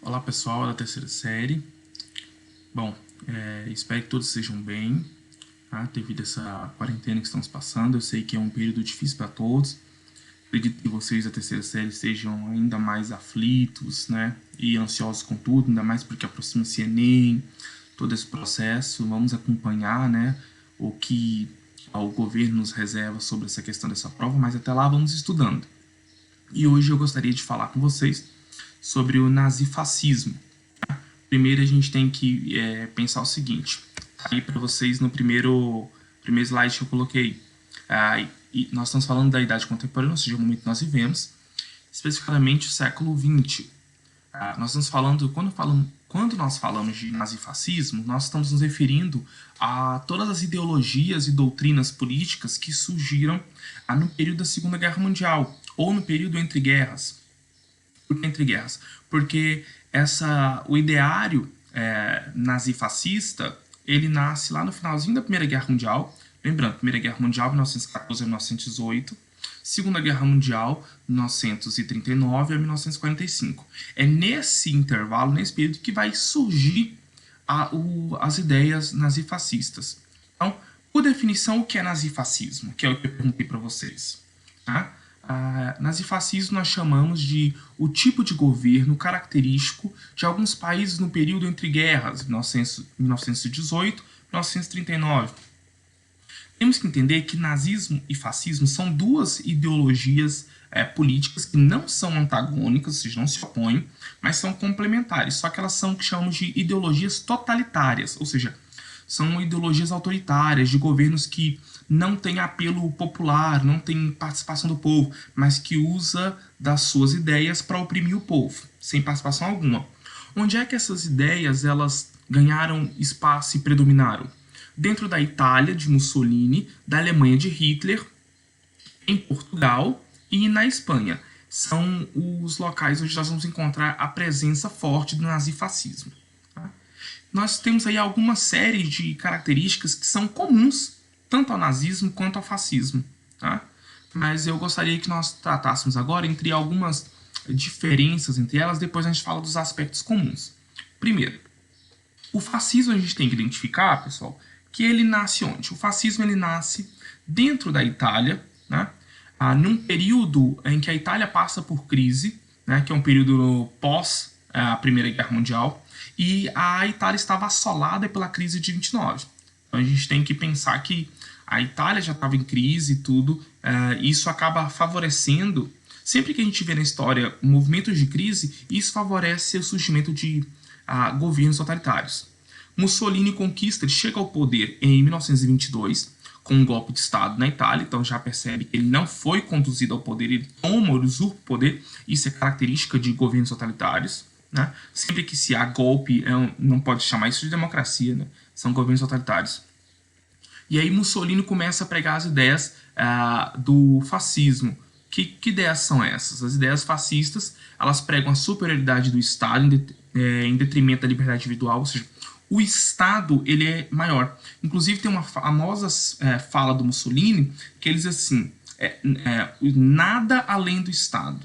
Olá pessoal da terceira série. Bom, espero que todos estejam bem, tá? Devido a essa quarentena que estamos passando. Eu sei que é um período difícil para todos. Acredito que vocês da terceira série estejam ainda mais aflitos, né? E ansiosos com tudo, ainda mais porque aproxima-se Enem, todo esse processo. Vamos acompanhar, né? O que o governo nos reserva sobre essa questão dessa prova, mas até lá vamos estudando. E hoje eu gostaria de falar com vocês sobre o nazifascismo. Primeiro a gente tem que pensar o seguinte. Aí para vocês no primeiro slide que eu coloquei. E nós estamos falando da idade contemporânea, ou seja, o momento que nós vivemos, especificamente o século XX. Nós estamos falando, quando nós falamos de nazifascismo, nós estamos nos referindo a todas as ideologias e doutrinas políticas que surgiram no período da Segunda Guerra Mundial, ou no período entre guerras. Por que entre guerras? Porque o ideário nazifascista, ele nasce lá no finalzinho da Primeira Guerra Mundial. Lembrando, Primeira Guerra Mundial, 1914 a 1918. Segunda Guerra Mundial, 1939 a 1945. É nesse intervalo, nesse período, que vai surgir as ideias nazifascistas. Então, por definição, o que é nazifascismo? Que é o que eu perguntei para vocês. Tá? Nazifascismo nós chamamos de o tipo de governo característico de alguns países no período entre guerras, 1918 e 1939. Temos que entender que nazismo e fascismo são duas ideologias políticas que não são antagônicas, ou seja, não se opõem, mas são complementares, só que elas são o que chamamos de ideologias totalitárias, ou seja, são ideologias autoritárias, de governos que não têm apelo popular, não têm participação do povo, mas que usa das suas ideias para oprimir o povo, sem participação alguma. Onde é que essas ideias elas ganharam espaço e predominaram? Dentro da Itália, de Mussolini, da Alemanha de Hitler, em Portugal e na Espanha. São os locais onde nós vamos encontrar a presença forte do nazifascismo. Nós temos aí alguma série de características que são comuns tanto ao nazismo quanto ao fascismo. Tá? Mas eu gostaria que nós tratássemos agora entre algumas diferenças entre elas, depois a gente fala dos aspectos comuns. Primeiro, o fascismo a gente tem que identificar, pessoal, que ele nasce onde? O fascismo ele nasce dentro da Itália, né? Num período em que a Itália passa por crise, né? Que é um período pós a Primeira Guerra Mundial, e a Itália estava assolada pela crise de 29. Então a gente tem que pensar que a Itália já estava em crise e tudo, isso acaba favorecendo, sempre que a gente vê na história movimentos de crise, isso favorece o surgimento de governos totalitários. Mussolini conquista, ele chega ao poder em 1922, com um golpe de Estado na Itália, então já percebe que ele não foi conduzido ao poder, ele toma, ele usurpa o poder, isso é característica de governos totalitários. Né? Sempre que se há golpe, não pode chamar isso de democracia, né? São governos totalitários. E aí Mussolini começa a pregar as ideias do fascismo. Que ideias são essas? As ideias fascistas, elas pregam a superioridade do Estado em detrimento da liberdade individual, ou seja, o Estado ele é maior. Inclusive tem uma famosa fala do Mussolini que ele diz assim, nada além do Estado.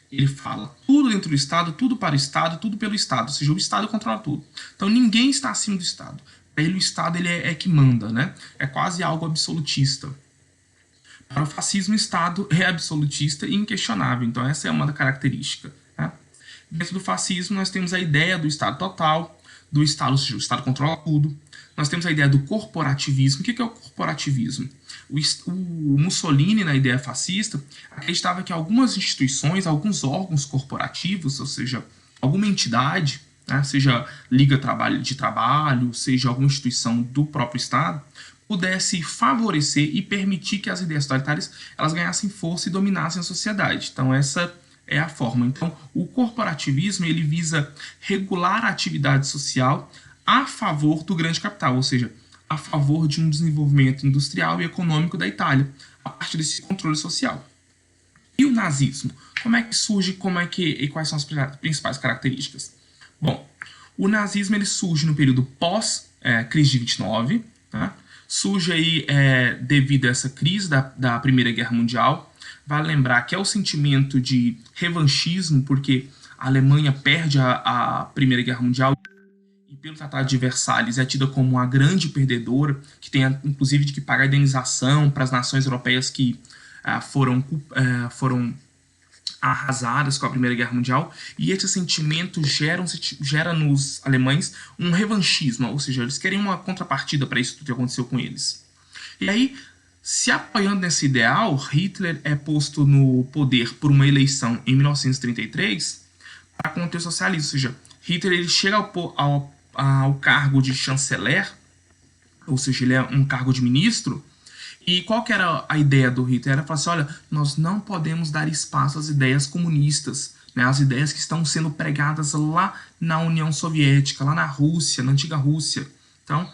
Ele fala tudo dentro do Estado, tudo para o Estado, tudo pelo Estado, ou seja, o Estado controla tudo. Então ninguém está acima do Estado. Para ele o Estado ele é que manda, né? É quase algo absolutista. Para o fascismo o Estado é absolutista e inquestionável, então essa é uma característica. Né? Dentro do fascismo nós temos a ideia do Estado total, do Estado, ou seja, o Estado controla tudo. Nós temos a ideia do corporativismo. O que é o corporativismo? O Mussolini, na ideia fascista, acreditava que algumas instituições, alguns órgãos corporativos, ou seja, alguma entidade, né, seja liga de trabalho, seja alguma instituição do próprio Estado, pudesse favorecer e permitir que as ideias totalitárias elas ganhassem força e dominassem a sociedade. Então essa é a forma. Então o corporativismo ele visa regular a atividade social a favor do grande capital, ou seja, a favor de um desenvolvimento industrial e econômico da Itália, a partir desse controle social. E o nazismo? Como é que surge, e quais são as principais características? Bom, o nazismo ele surge no período pós-crise de 29, tá? Surge aí devido a essa crise da Primeira Guerra Mundial. Vale lembrar que é o sentimento de revanchismo, porque a Alemanha perde a Primeira Guerra Mundial e pelo Tratado de Versalhes é tida como a grande perdedora, que tem inclusive de que pagar indenização para as nações europeias que foram arrasadas com a Primeira Guerra Mundial, e esse sentimento gera nos alemães um revanchismo, ou seja, eles querem uma contrapartida para isso tudo que aconteceu com eles. E aí, se apoiando nesse ideal, Hitler é posto no poder por uma eleição em 1933 para conter o socialismo, ou seja, Hitler ele chega ao cargo de chanceler, ou seja, ele é um cargo de ministro. E qual que era a ideia do Hitler? Era falar assim, olha, nós não podemos dar espaço às ideias comunistas, né, às ideias que estão sendo pregadas lá na União Soviética, lá na Rússia, na antiga Rússia. Então,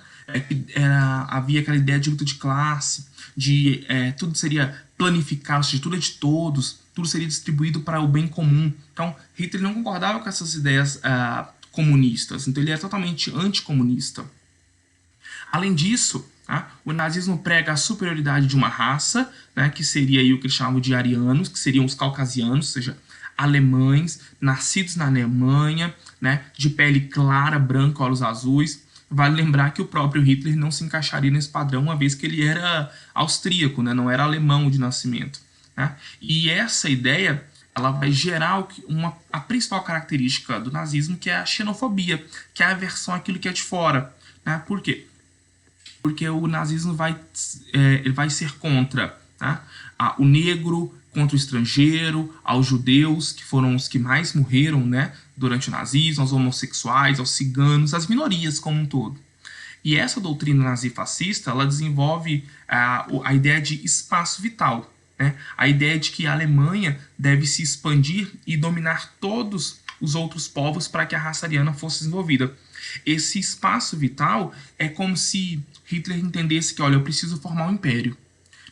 havia aquela ideia de luta de classe, de tudo seria planificado, ou seja, tudo é de todos, tudo seria distribuído para o bem comum. Então, Hitler não concordava com essas ideias comunistas, então ele era totalmente anticomunista. Além disso, o nazismo prega a superioridade de uma raça, né, que seria aí o que eles chamavam de arianos, que seriam os caucasianos, ou seja, alemães, nascidos na Alemanha, né, de pele clara, branca, olhos azuis. Vale lembrar que o próprio Hitler não se encaixaria nesse padrão, uma vez que ele era austríaco, né, não era alemão de nascimento. Né? E essa ideia ela vai gerar a principal característica do nazismo, que é a xenofobia, que é a aversão àquilo que é de fora. Né? Por quê? Porque o nazismo ele vai ser contra o negro, contra o estrangeiro, aos judeus, que foram os que mais morreram, né, durante o nazismo, aos homossexuais, aos ciganos, às minorias como um todo. E essa doutrina nazifascista, ela desenvolve a ideia de espaço vital, né? A ideia de que a Alemanha deve se expandir e dominar todos os outros povos para que a raça ariana fosse desenvolvida. Esse espaço vital é como se Hitler entendesse que, olha, eu preciso formar um império.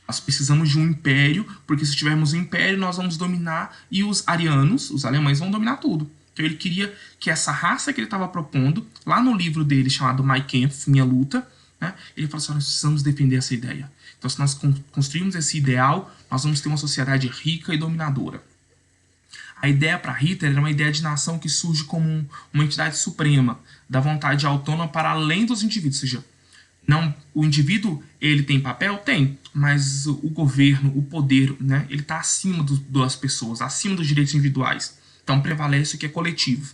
Nós precisamos de um império, porque se tivermos um império, nós vamos dominar, e os arianos, os alemães, vão dominar tudo. Então ele queria que essa raça que ele estava propondo, lá no livro dele chamado Mein Kampf, Minha Luta, né, ele falou assim, nós precisamos defender essa ideia. Então se nós construirmos esse ideal, nós vamos ter uma sociedade rica e dominadora. A ideia para Hitler era uma ideia de nação que surge como uma entidade suprema, da vontade autônoma para além dos indivíduos, ou seja, não, o indivíduo ele tem papel? Tem, mas o governo, o poder, né, ele está acima das pessoas, acima dos direitos individuais. Então prevalece o que é coletivo.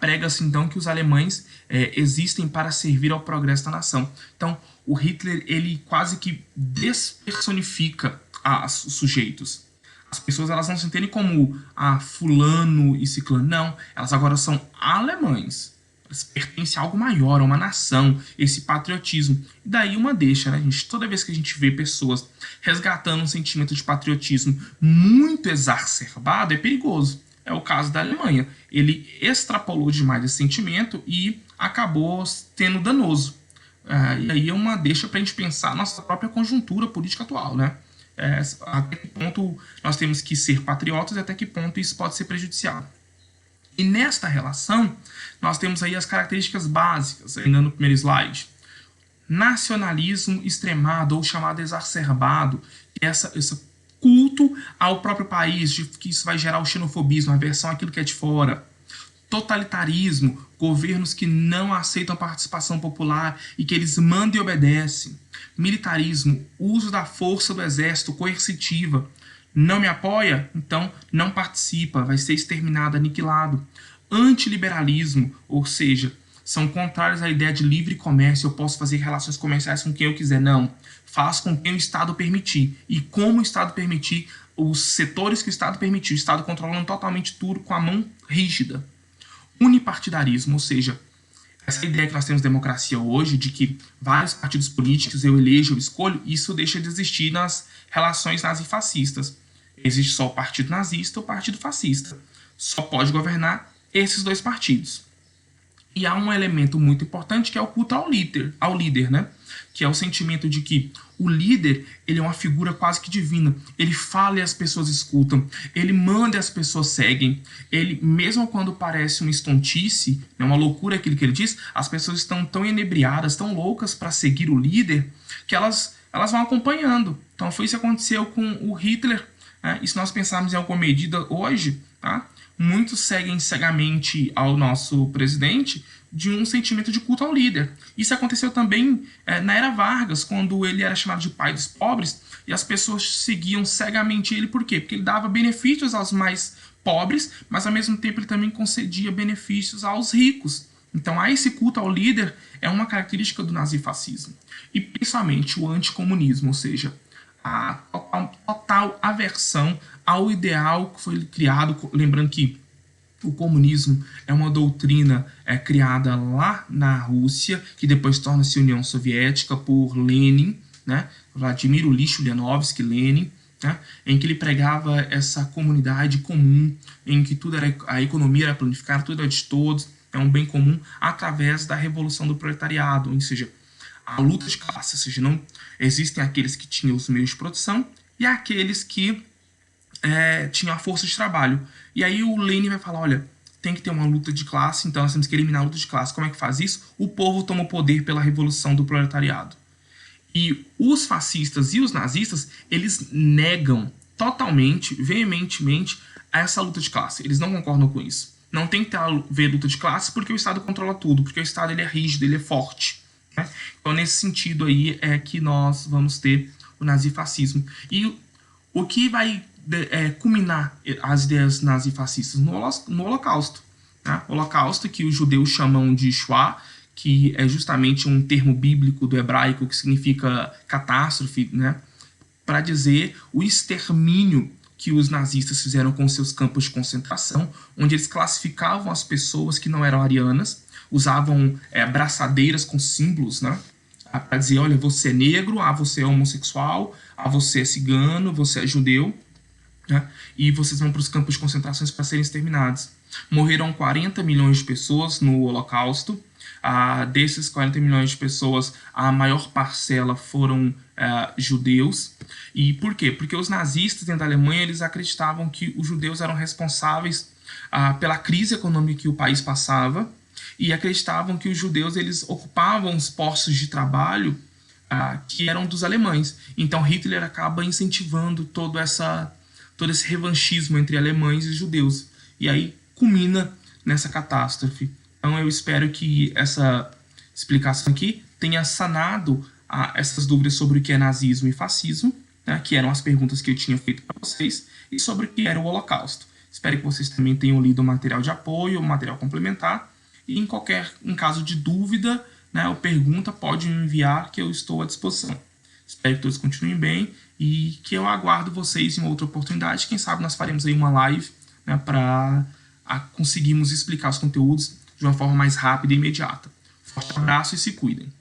Prega-se então que os alemães existem para servir ao progresso da nação. Então o Hitler ele quase que despersonifica os sujeitos. As pessoas elas não se entendem como fulano e ciclano, não. Elas agora são alemães. Elas pertencem a algo maior, a uma nação, esse patriotismo. E daí uma deixa, né, gente? Toda vez que a gente vê pessoas resgatando um sentimento de patriotismo muito exacerbado, é perigoso. É o caso da Alemanha. Ele extrapolou demais esse sentimento e acabou sendo danoso. E aí é uma deixa para a gente pensar a nossa própria conjuntura política atual, né? Até que ponto nós temos que ser patriotas e até que ponto isso pode ser prejudicial. E nesta relação, nós temos aí as características básicas, ainda no primeiro slide. Nacionalismo extremado ou chamado exacerbado, que é esse culto ao próprio país, de que isso vai gerar o xenofobismo, a aversão àquilo que é de fora. Totalitarismo, governos que não aceitam a participação popular e que eles mandam e obedecem. Militarismo, uso da força do exército coercitiva. Não me apoia? Então não participa, vai ser exterminado, aniquilado. Antiliberalismo, ou seja, são contrários à ideia de livre comércio, eu posso fazer relações comerciais com quem eu quiser. Não, faço com quem o Estado permitir. E como o Estado permitir, os setores que o Estado permitir, o Estado controlando totalmente tudo com a mão rígida. Unipartidarismo, ou seja, essa ideia que nós temos de democracia hoje, de que vários partidos políticos eu elejo, eu escolho, isso deixa de existir nas relações nazifascistas. Existe só o partido nazista e o partido fascista. Só pode governar esses dois partidos. E há um elemento muito importante que é o culto ao líder, né? Que é o sentimento de que o líder ele é uma figura quase que divina. Ele fala e as pessoas escutam. Ele manda e as pessoas seguem. Ele, mesmo quando parece uma estontice, uma loucura aquilo que ele diz, as pessoas estão tão inebriadas, tão loucas para seguir o líder, que elas vão acompanhando. Então foi isso que aconteceu com o Hitler. Né? E se nós pensarmos em alguma medida hoje, tá? Muitos seguem cegamente ao nosso presidente de um sentimento de culto ao líder. Isso aconteceu também na era Vargas, quando ele era chamado de pai dos pobres, e as pessoas seguiam cegamente ele. Por quê? Porque ele dava benefícios aos mais pobres, mas ao mesmo tempo ele também concedia benefícios aos ricos. Então, esse culto ao líder é uma característica do nazifascismo. E principalmente o anticomunismo, ou seja, a total aversão ao ideal que foi criado. Lembrando que o comunismo é uma doutrina criada lá na Rússia, que depois torna-se União Soviética por Lenin, né? Vladimir Ilyich Lenovsky, Lenin, né? Em que ele pregava essa comunidade comum, em que tudo era, a economia era planificada, tudo era de todos, é um bem comum, através da revolução do proletariado, ou seja, a luta de classe, ou seja, não existem aqueles que tinham os meios de produção e aqueles que tinham a força de trabalho. E aí o Lenin vai falar, olha, tem que ter uma luta de classe, então nós temos que eliminar a luta de classe. Como é que faz isso? O povo toma o poder pela revolução do proletariado. E os fascistas e os nazistas, eles negam totalmente, veementemente, essa luta de classe. Eles não concordam com isso. Não tem que haver luta de classe porque o Estado controla tudo, porque o Estado ele é rígido, ele é forte. Né? Então, nesse sentido aí é que nós vamos ter o nazifascismo. E o que vai culminar as ideias nazifascistas no Holocausto. Né? O Holocausto, que os judeus chamam de Shoah, que é justamente um termo bíblico do hebraico que significa catástrofe, né? Para dizer o extermínio que os nazistas fizeram com seus campos de concentração, onde eles classificavam as pessoas que não eram arianas, usavam braçadeiras com símbolos, né? Para dizer, olha, você é negro, você é homossexual, você é cigano, você é judeu, né? E vocês vão para os campos de concentração para serem exterminados. Morreram 40 milhões de pessoas no Holocausto. Desses 40 milhões de pessoas, a maior parcela foram judeus. E por quê? Porque os nazistas dentro da Alemanha eles acreditavam que os judeus eram responsáveis pela crise econômica que o país passava e acreditavam que os judeus eles ocupavam os postos de trabalho que eram dos alemães. Então Hitler acaba incentivando todo esse revanchismo entre alemães e judeus. E aí culmina nessa catástrofe. Então eu espero que essa explicação aqui tenha sanado essas dúvidas sobre o que é nazismo e fascismo, né, que eram as perguntas que eu tinha feito para vocês, e sobre o que era o Holocausto. Espero que vocês também tenham lido o material de apoio, o material complementar, e em caso de dúvida, né, ou pergunta, pode me enviar que eu estou à disposição. Espero que todos continuem bem e que eu aguardo vocês em outra oportunidade. Quem sabe nós faremos aí uma live, né, para conseguirmos explicar os conteúdos de uma forma mais rápida e imediata. Forte abraço e se cuidem.